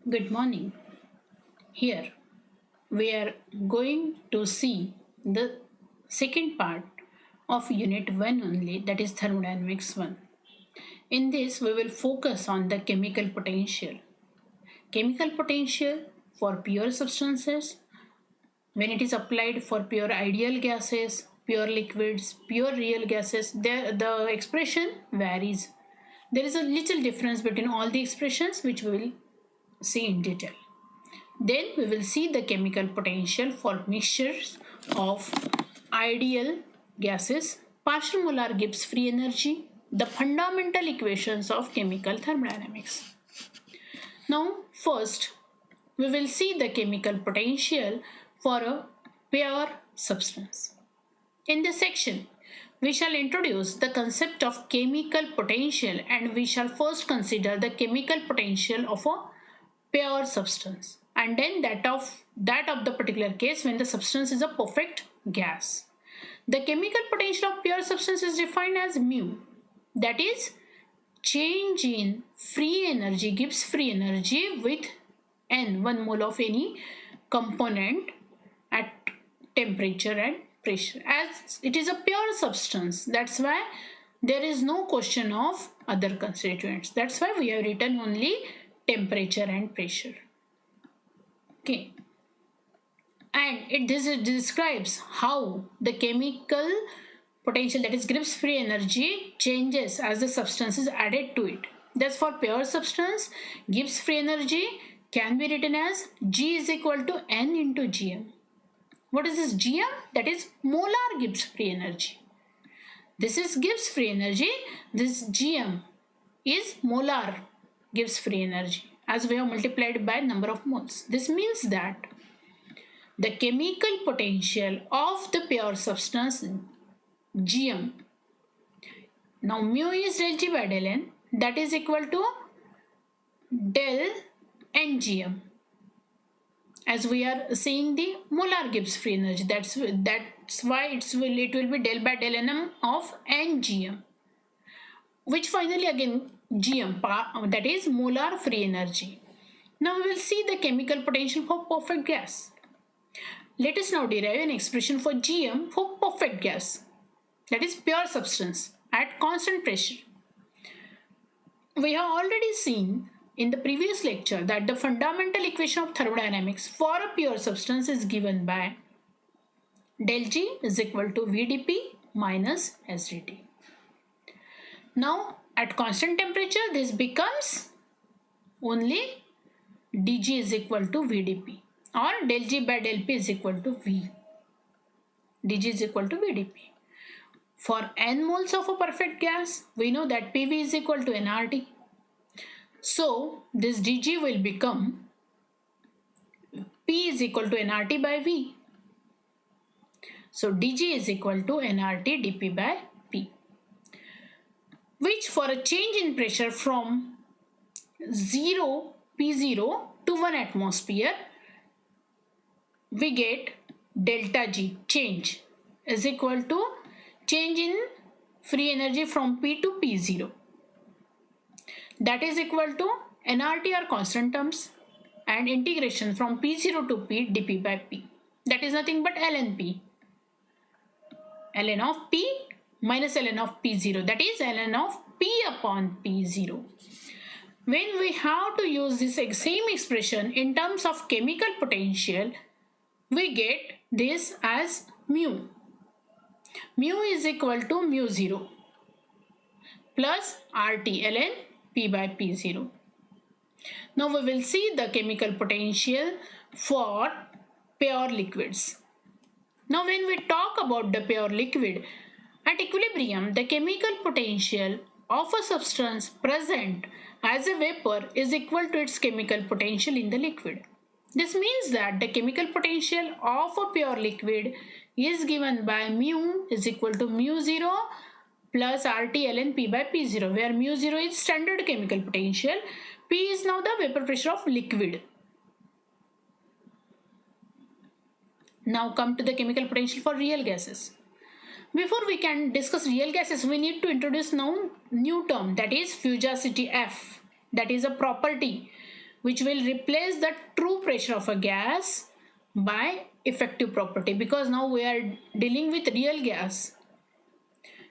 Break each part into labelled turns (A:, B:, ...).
A: Good morning. Here we are going to see the second part of Unit 1 only, that is Thermodynamics 1. In this, we will focus on the chemical potential. Chemical potential for pure substances, when it is applied for pure ideal gases, pure liquids, pure real gases, the expression varies. There is a little difference between all the expressions which we will see in detail. Then we will see the chemical potential for mixtures of ideal gases, partial molar Gibbs free energy, the fundamental equations of chemical thermodynamics. Now, first, we will see the chemical potential for a pure substance. In this section, we shall introduce the concept of chemical potential and we shall first consider the chemical potential of a pure substance and then that of the particular case when the substance is a perfect gas. The chemical potential of pure substance is defined as mu, that is change in free energy, Gibbs free energy with n 1 mole of any component at temperature and pressure. As it is a pure substance, that's why there is no question of other constituents. That's why we have written only temperature and pressure. Okay, and this describes how the chemical potential, that is Gibbs free energy, changes as the substance is added to it. Thus, for pure substance, Gibbs free energy can be written as G is equal to N into Gm. What is this Gm? That is molar Gibbs free energy. This is Gibbs free energy. This Gm is molar Gibbs free energy as we have multiplied by number of moles. This means that the chemical potential of the pure substance Gm, now mu is del G by del N, that is equal to del Ngm, as we are seeing the molar Gibbs free energy. That's why it will be del by del Nm of Ngm, which finally again Gm, that is molar free energy. Now we will see the chemical potential for perfect gas. Let us now derive an expression for Gm for perfect gas, that is pure substance at constant pressure. We have already seen in the previous lecture that the fundamental equation of thermodynamics for a pure substance is given by del G is equal to VdP minus SdT. Now at constant temperature this becomes only dG is equal to VdP, or del G by del P is equal to V. dG is equal to VdP. For n moles of a perfect gas, we know that PV is equal to nRT. So this dG will become P is equal to nRT by V. So dG is equal to nRT dP by P, which for a change in pressure from 0 P0 to 1 atmosphere, we get delta G change is equal to change in free energy from P to P0. That is equal to nRT are constant terms and integration from P0 to P dP by P. That is nothing but ln P. ln of P minus ln of P0, that is ln of P upon P0. When we have to use this same expression in terms of chemical potential, we get this as mu. Mu is equal to mu0 plus RT ln P by P0. Now we will see the chemical potential for pure liquids. Now when we talk about the pure liquid, at equilibrium, the chemical potential of a substance present as a vapor is equal to its chemical potential in the liquid. This means that the chemical potential of a pure liquid is given by mu is equal to mu0 plus RT ln P by P0, where mu0 is standard chemical potential, P is now the vapor pressure of liquid. Now come to the chemical potential for real gases. Before we can discuss real gases, we need to introduce now new term, that is fugacity F. That is a property which will replace the true pressure of a gas by effective property, because now we are dealing with real gas.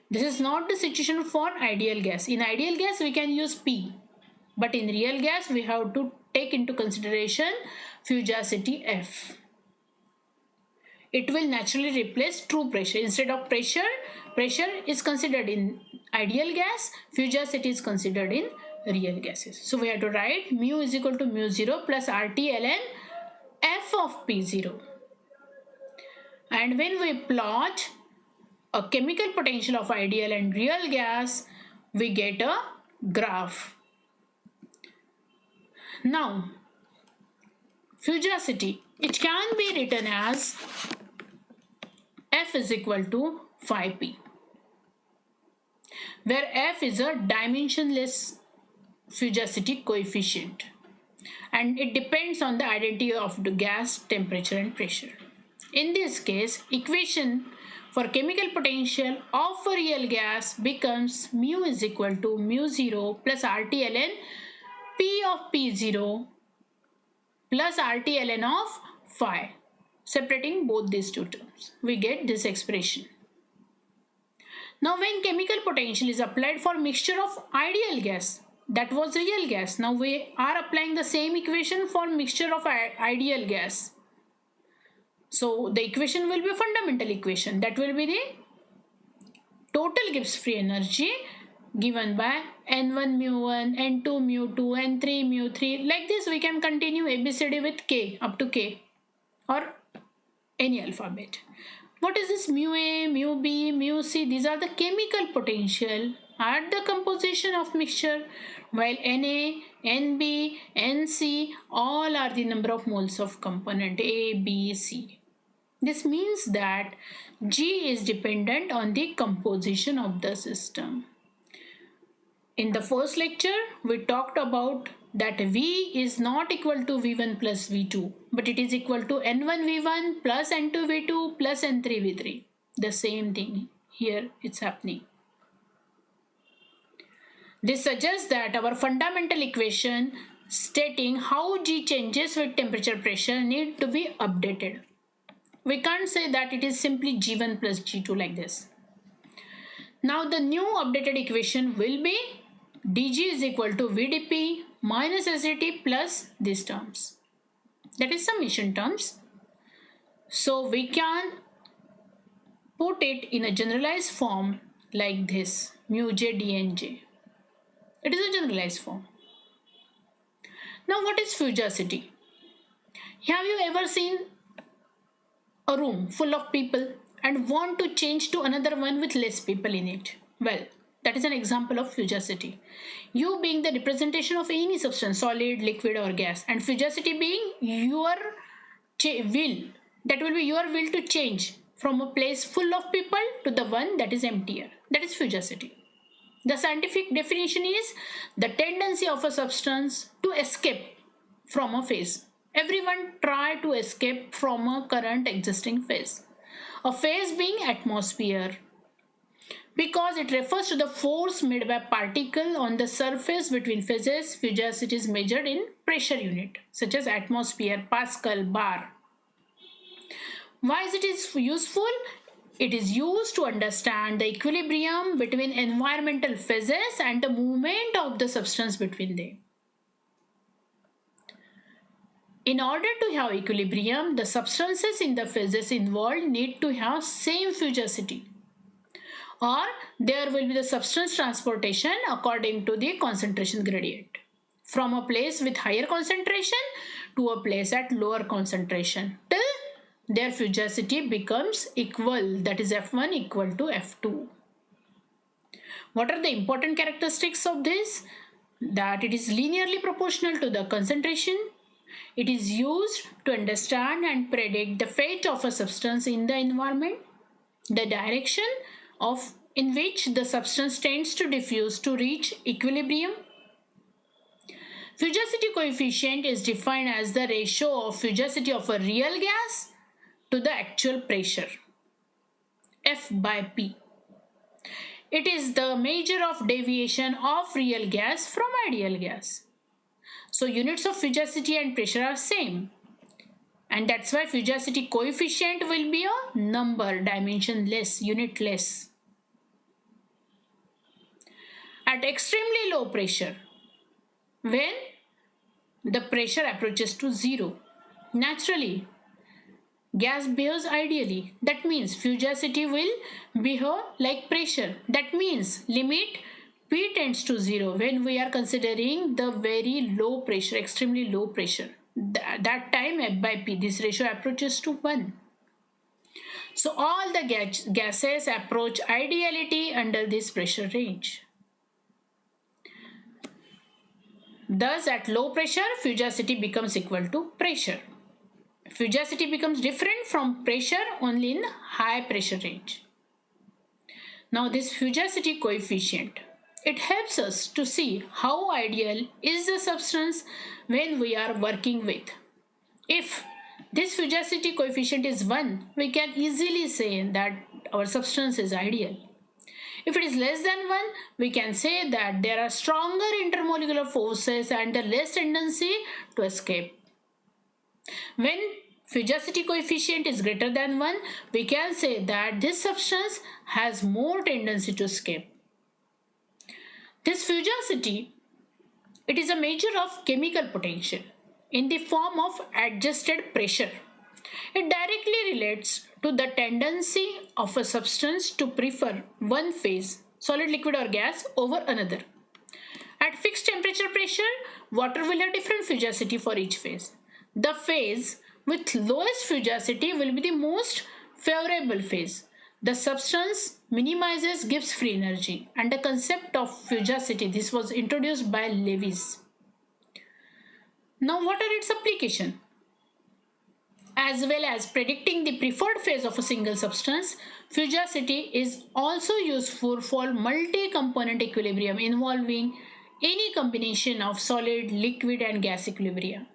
A: This is not the situation for ideal gas. In ideal gas, we can use P, but in real gas, we have to take into consideration fugacity F. It will naturally replace true pressure. Instead of pressure is considered in ideal gas, fugacity is considered in real gases. So we have to write mu is equal to mu 0 plus RT ln F of P0. And when we plot a chemical potential of ideal and real gas, we get a graph. Now, fugacity, it can be written as F is equal to phi p, where F is a dimensionless fugacity coefficient and it depends on the identity of the gas, temperature and pressure. In this case, equation for chemical potential of a real gas becomes mu is equal to mu 0 plus RT ln P of P0 plus RT ln of phi. Separating both these two terms, we get this expression. Now when chemical potential is applied for mixture of ideal gas, that was real gas. Now we are applying the same equation for mixture of ideal gas. So the equation will be a fundamental equation. That will be the total Gibbs free energy given by N1 mu1, N2 mu2, N3 mu3. Like this we can continue ABCD with K up to K or any alphabet. What is this mu A, mu B, mu C? These are the chemical potential at the composition of mixture, while Na, Nb, Nc all are the number of moles of component A, B, C. This means that G is dependent on the composition of the system. In the first lecture, we talked about that V is not equal to V1 plus V2, but it is equal to N1 V1 plus N2 V2 plus N3 V3. The same thing here it's happening. This suggests that our fundamental equation stating how G changes with temperature pressure need to be updated. We can't say that it is simply G1 plus G2 like this. Now the new updated equation will be dG is equal to VdP minus SdT plus these terms. That is summation terms. So we can put it in a generalized form like this, mu J dNJ. It is a generalized form. Now what is fugacity? Have you ever seen a room full of people and want to change to another one with less people in it? Well, that is an example of fugacity. You being the representation of any substance, solid, liquid or gas, and fugacity being your will. That will be your will to change from a place full of people to the one that is emptier. That is fugacity. The scientific definition is the tendency of a substance to escape from a phase. Everyone try to escape from a current existing phase. A phase being atmosphere, because it refers to the force made by particle on the surface between phases. Fugacity is measured in pressure unit such as atmosphere, Pascal, bar. Why is it useful? It is used to understand the equilibrium between environmental phases and the movement of the substance between them. In order to have equilibrium, the substances in the phases involved need to have same fugacity, or there will be the substance transportation according to the concentration gradient from a place with higher concentration to a place at lower concentration till their fugacity becomes equal, that is F1 equal to F2. What are the important characteristics of this? That it is linearly proportional to the concentration. It is used to understand and predict the fate of a substance in the environment, the direction in which the substance tends to diffuse to reach equilibrium. Fugacity coefficient is defined as the ratio of fugacity of a real gas to the actual pressure, F by P. It is the measure of deviation of real gas from ideal gas. So units of fugacity and pressure are same. And that's why fugacity coefficient will be a number, dimension less, unit less. At extremely low pressure, when the pressure approaches to zero, naturally gas behaves ideally. That means fugacity will behave like pressure. That means limit P tends to zero when we are considering the very low pressure, extremely low pressure. That time F by P, this ratio approaches to 1. So all the gases approach ideality under this pressure range. Thus, at low pressure, fugacity becomes equal to pressure. Fugacity becomes different from pressure only in high pressure range. Now this fugacity coefficient, it helps us to see how ideal is the substance when we are working with. If this fugacity coefficient is 1, we can easily say that our substance is ideal. If it is less than 1, we can say that there are stronger intermolecular forces and a less tendency to escape. When fugacity coefficient is greater than 1, we can say that this substance has more tendency to escape. This fugacity, it is a measure of chemical potential in the form of adjusted pressure. It directly relates to the tendency of a substance to prefer one phase, solid, liquid or gas, over another. At fixed temperature pressure, water will have different fugacity for each phase. The phase with lowest fugacity will be the most favorable phase. The substance minimizes Gibbs free energy, and the concept of fugacity, this was introduced by Lewis. Now what are its applications? As well as predicting the preferred phase of a single substance, fugacity is also useful for multi-component equilibrium involving any combination of solid, liquid and gas equilibria.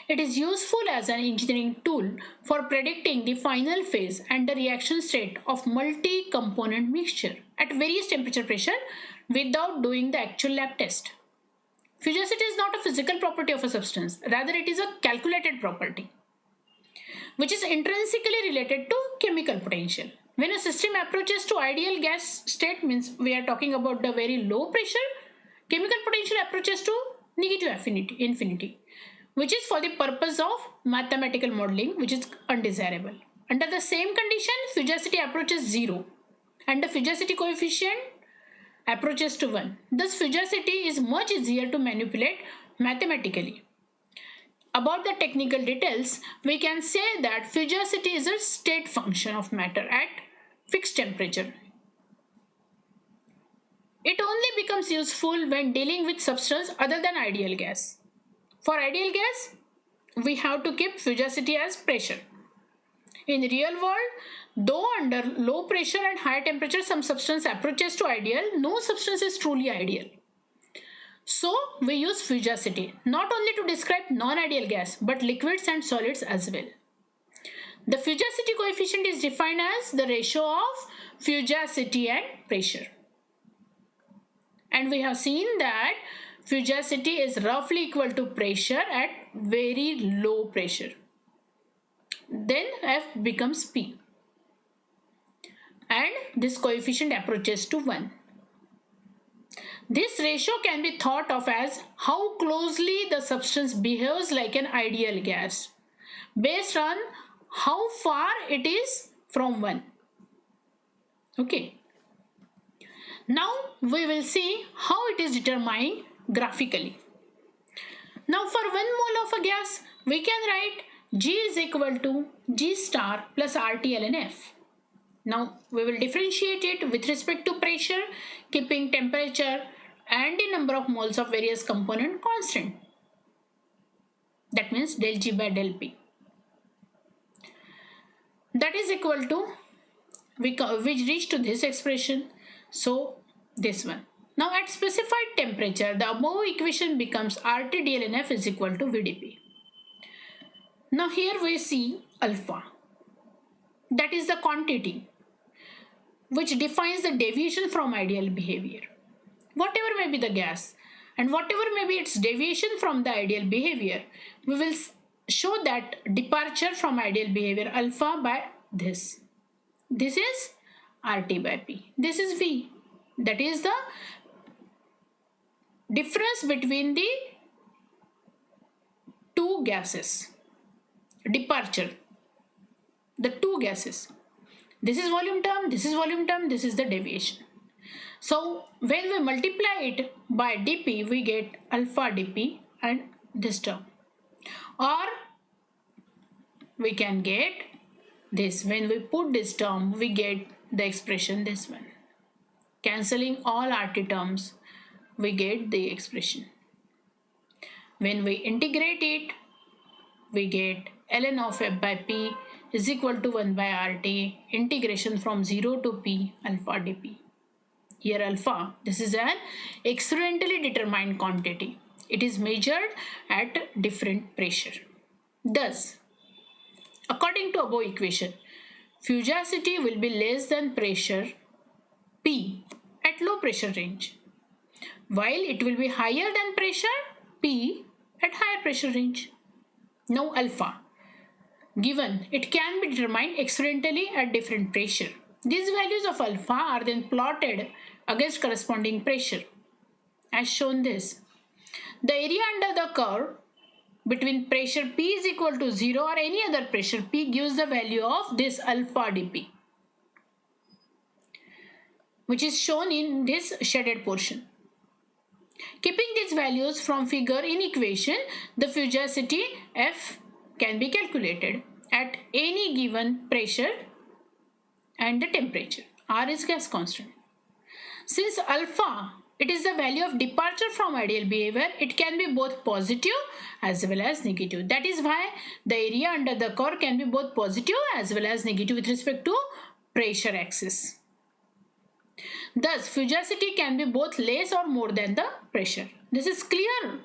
A: It is useful as an engineering tool for predicting the final phase and the reaction state of multi-component mixture at various temperature pressure without doing the actual lab test. Fugacity is not a physical property of a substance, rather it is a calculated property which is intrinsically related to chemical potential. When a system approaches to ideal gas state, means we are talking about the very low pressure, chemical potential approaches to negative infinity, which is for the purpose of mathematical modeling, which is undesirable. Under the same condition, fugacity approaches 0 and the fugacity coefficient approaches to 1. Thus, fugacity is much easier to manipulate mathematically. About the technical details, we can say that fugacity is a state function of matter at fixed temperature. It only becomes useful when dealing with substance other than ideal gas. For ideal gas, we have to keep fugacity as pressure. In the real world, though under low pressure and high temperature some substance approaches to ideal, no substance is truly ideal. So we use fugacity not only to describe non-ideal gas but liquids and solids as well. The fugacity coefficient is defined as the ratio of fugacity and pressure. And we have seen that fugacity is roughly equal to pressure at very low pressure. Then F becomes P. And this coefficient approaches to 1. This ratio can be thought of as how closely the substance behaves like an ideal gas based on how far it is from 1. Okay. Now we will see how it is determined graphically. Now for 1 mole of a gas, we can write G is equal to G star plus RT ln F. Now we will differentiate it with respect to pressure, keeping temperature and the number of moles of various component constant. That means del G by del P. That is equal to, we reach to this expression, so this one. Now at specified temperature, the above equation becomes RT dln F is equal to VdP. Now here we see alpha. That is the quantity which defines the deviation from ideal behavior. Whatever may be the gas, and whatever may be its deviation from the ideal behavior, we will show that departure from ideal behavior alpha by this. This is RT by P. This is V. That is the difference between the two gases. Departure. The two gases. This is volume term, this is volume term, this is the deviation. So when we multiply it by dP, we get alpha dP and this term. Or we can get this. When we put this term, we get the expression this one. Cancelling all RT terms, we get the expression. When we integrate it, we get ln of f by p is equal to 1 by RT, integration from 0 to p alpha dP. Here alpha, this is an experimentally determined quantity. It is measured at different pressure. Thus, according to above equation, fugacity will be less than pressure P at low pressure range, while it will be higher than pressure P at higher pressure range. Now alpha, given it can be determined experimentally at different pressure. These values of alpha are then plotted against corresponding pressure, as shown this. The area under the curve between pressure P is equal to 0 or any other pressure P gives the value of this alpha dP, which is shown in this shaded portion. Keeping these values from figure in equation, the fugacity F can be calculated at any given pressure and the temperature. R is gas constant. Since alpha, it is the value of departure from ideal behavior, it can be both positive as well as negative. That is why the area under the curve can be both positive as well as negative with respect to pressure axis. Thus, fugacity can be both less or more than the pressure. This is clear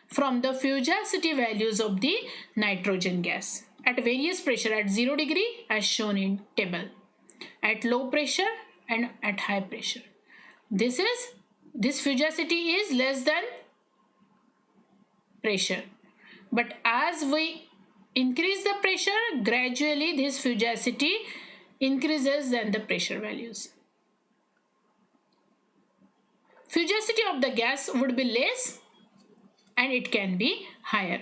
A: from the fugacity values of the nitrogen gas at various pressure at 0 degree as shown in table, at low pressure and at high pressure. This fugacity is less than pressure, but as we increase the pressure, gradually this fugacity increases than the pressure values. Fugacity of the gas would be less and it can be higher.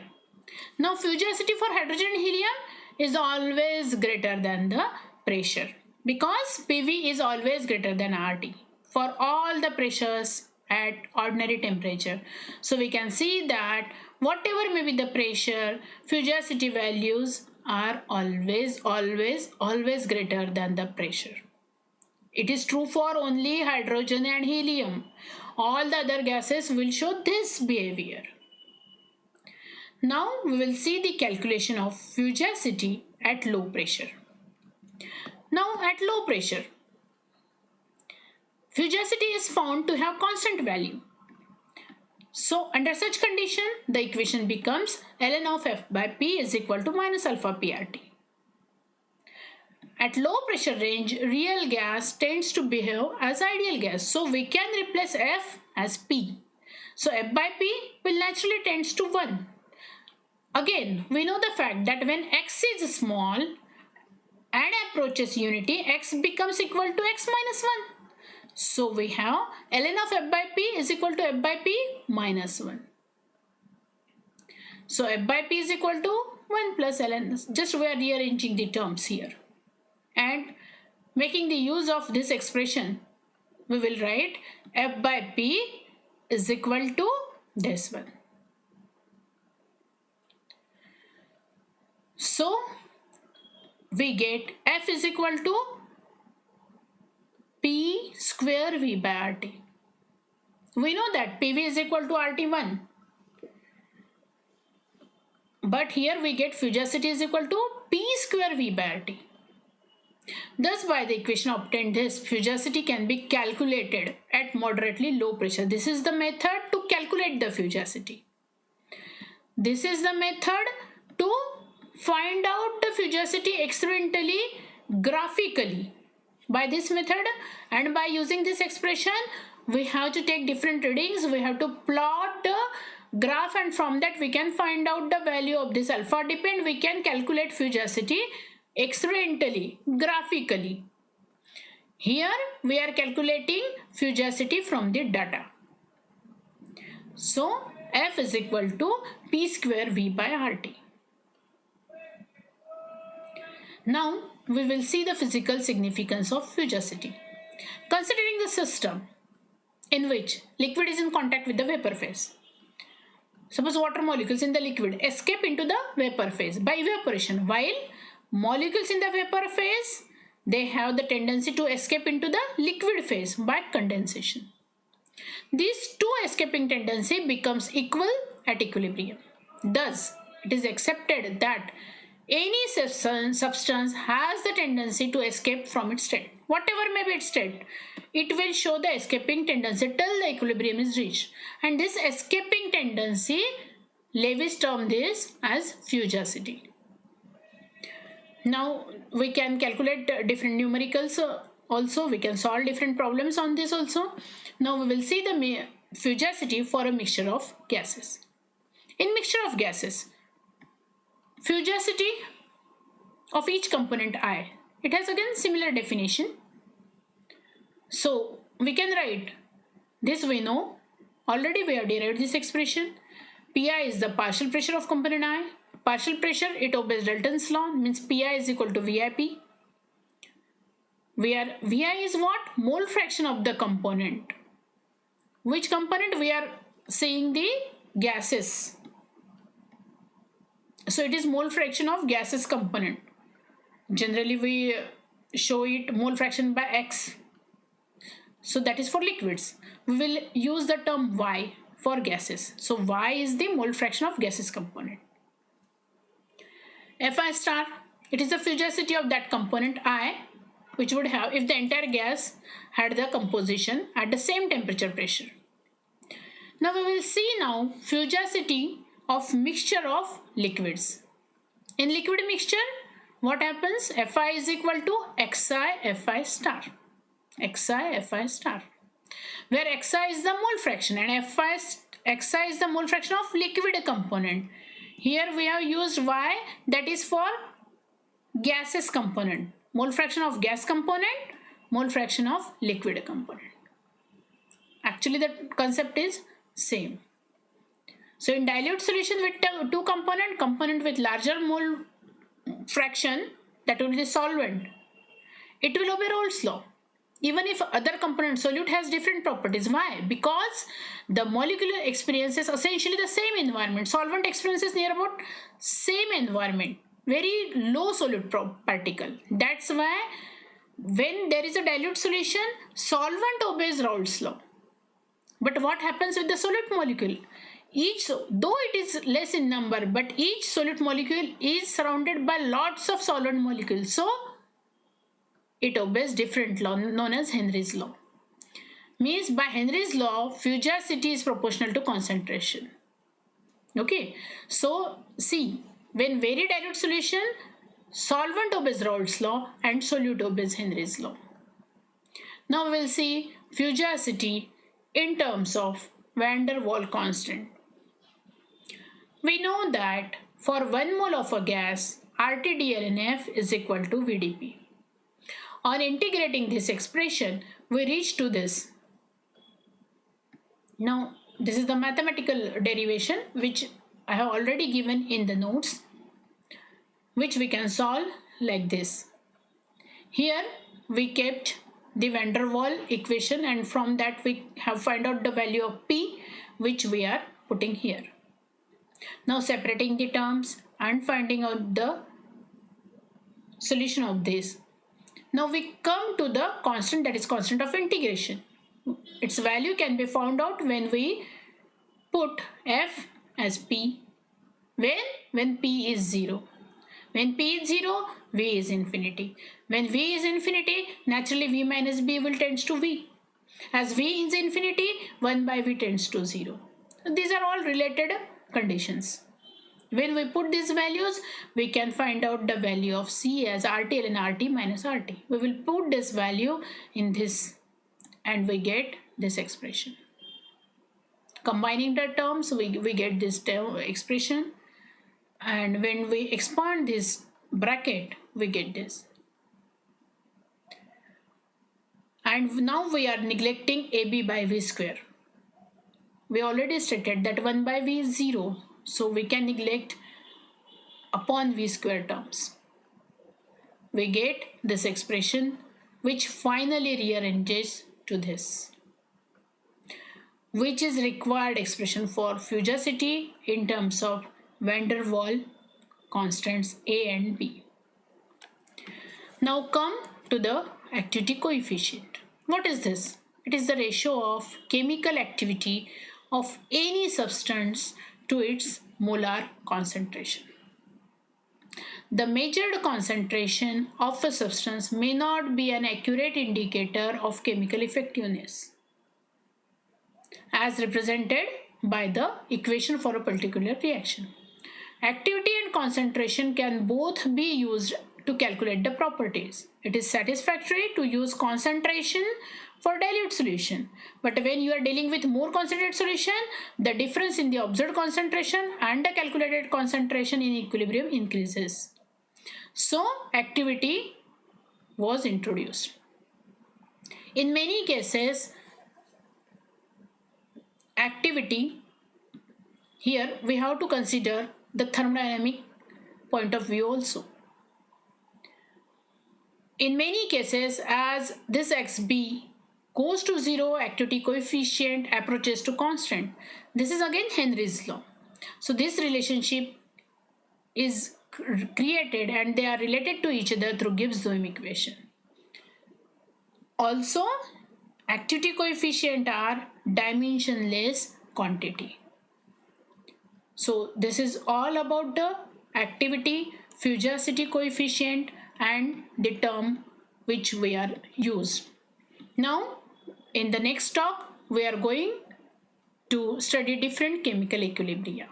A: Now fugacity for hydrogen and helium is always greater than the pressure because PV is always greater than RT for all the pressures at ordinary temperature. So we can see that whatever may be the pressure, fugacity values are always greater than the pressure. It is true for only hydrogen and helium. All the other gases will show this behavior. Now we will see the calculation of fugacity at low pressure. Now at low pressure, fugacity is found to have constant value. So under such condition, the equation becomes ln of f by p is equal to minus alpha pRT. At low pressure range, real gas tends to behave as ideal gas. So we can replace F as P. So F by P will naturally tends to 1. Again, we know the fact that when x is small and approaches unity, x becomes equal to x minus 1. So we have ln of F by P is equal to F by P minus 1. So F by P is equal to 1 plus ln. Just we are rearranging the terms here. And making the use of this expression, we will write F by P is equal to this one. So we get F is equal to P square V by RT. We know that PV is equal to RT1. But here we get fugacity is equal to P square V by RT. Thus, by the equation obtained, this fugacity can be calculated at moderately low pressure. This is the method to calculate the fugacity. This is the method to find out the fugacity experimentally, graphically. By this method and by using this expression, we have to take different readings, we have to plot the graph, and from that we can find out the value of this alpha dip, and we can calculate fugacity experimentally, graphically. Here we are calculating fugacity from the data. So F is equal to P square V by RT. Now we will see the physical significance of fugacity. Considering the system in which liquid is in contact with the vapor phase. Suppose water molecules in the liquid escape into the vapor phase by evaporation, while molecules in the vapor phase, they have the tendency to escape into the liquid phase by condensation. These two escaping tendency becomes equal at equilibrium. Thus, it is accepted that any substance has the tendency to escape from its state. Whatever may be its state, it will show the escaping tendency till the equilibrium is reached. And this escaping tendency, Lewis termed this as fugacity. Now we can calculate different numericals also. We can solve different problems on this also. Now we will see the fugacity for a mixture of gases. In mixture of gases, fugacity of each component I, it has again similar definition. So we can write this, we know already, we have derived this expression. Pi is the partial pressure of component I. Partial pressure, it obeys Dalton's law, means Pi is equal to VIP. Where Vi is what? Mole fraction of the component. Which component? We are saying the gases. So it is mole fraction of gases component. Generally we show it mole fraction by X. So that is for liquids. We will use the term Y for gases. So Y is the mole fraction of gases component. Fi star, it is the fugacity of that component I, which would have if the entire gas had the composition at the same temperature pressure. Now we will see now fugacity of mixture of liquids. In liquid mixture, what happens? Fi is equal to Xi Fi star. Xi Fi star. Where Xi is the mole fraction and Xi is the mole fraction of liquid component. Here we have used Y, that is for gases component. Mole fraction of gas component, mole fraction of liquid component. Actually the concept is same. So in dilute solution with two component with larger mole fraction, that will be the solvent, it will obey Rolle's law. Even if other component solute has different properties. Why? Because the molecule experiences essentially the same environment. Solvent experiences near about same environment. Very low solute particle. That's why when there is a dilute solution, solvent obeys Raoult's law. But what happens with the solute molecule? Though it is less in number, but each solute molecule is surrounded by lots of solvent molecules. So it obeys different law known as Henry's law. Means by Henry's law, fugacity is proportional to concentration. Okay. So see, when very dilute solution, solvent obeys Raoult's law and solute obeys Henry's law. Now we will see fugacity in terms of van der Waals constant. We know that for 1 mole of a gas, RTDLNF is equal to VDP. On integrating this expression, we reach to this. Now, this is the mathematical derivation which I have already given in the notes, which we can solve like this. Here we kept the van der Waals equation, and from that we have find out the value of P, which we are putting here. Now separating the terms and finding out the solution of this. Now we come to the constant, that is constant of integration. Its value can be found out when we put F as P. When P is 0. When P is 0, V is infinity. When V is infinity, naturally V minus B will tends to V. As V is infinity, 1 by V tends to 0. These are all related conditions. When we put these values, we can find out the value of C as RT ln RT minus RT. We will put this value in this and we get this expression. Combining the terms, we get this term expression, and when we expand this bracket, we get this. And now we are neglecting AB by V square. We already stated that 1 by V is 0, so we can neglect upon V square terms. We get this expression, which finally rearranges to this, which is required expression for fugacity in terms of van der Waal constants A and B. Now come to the activity coefficient. What is this? It is the ratio of chemical activity of any substance to its molar concentration. The measured concentration of a substance may not be an accurate indicator of chemical effectiveness, as represented by the equation for a particular reaction. Activity and concentration can both be used to calculate the properties. It is satisfactory to use concentration for dilute solution, but when you are dealing with more concentrated solution, the difference in the observed concentration and the calculated concentration in equilibrium increases. So activity was introduced. In many cases, activity, here we have to consider the thermodynamic point of view also. In many cases, as this xb goes to 0, activity coefficient approaches to constant. This is again Henry's law. So this relationship is created and they are related to each other through Gibbs-Duhem equation. Also, activity coefficient are dimensionless quantity. So this is all about the activity, fugacity coefficient and the term which we are used. Now in the next talk we are going to study different chemical equilibria.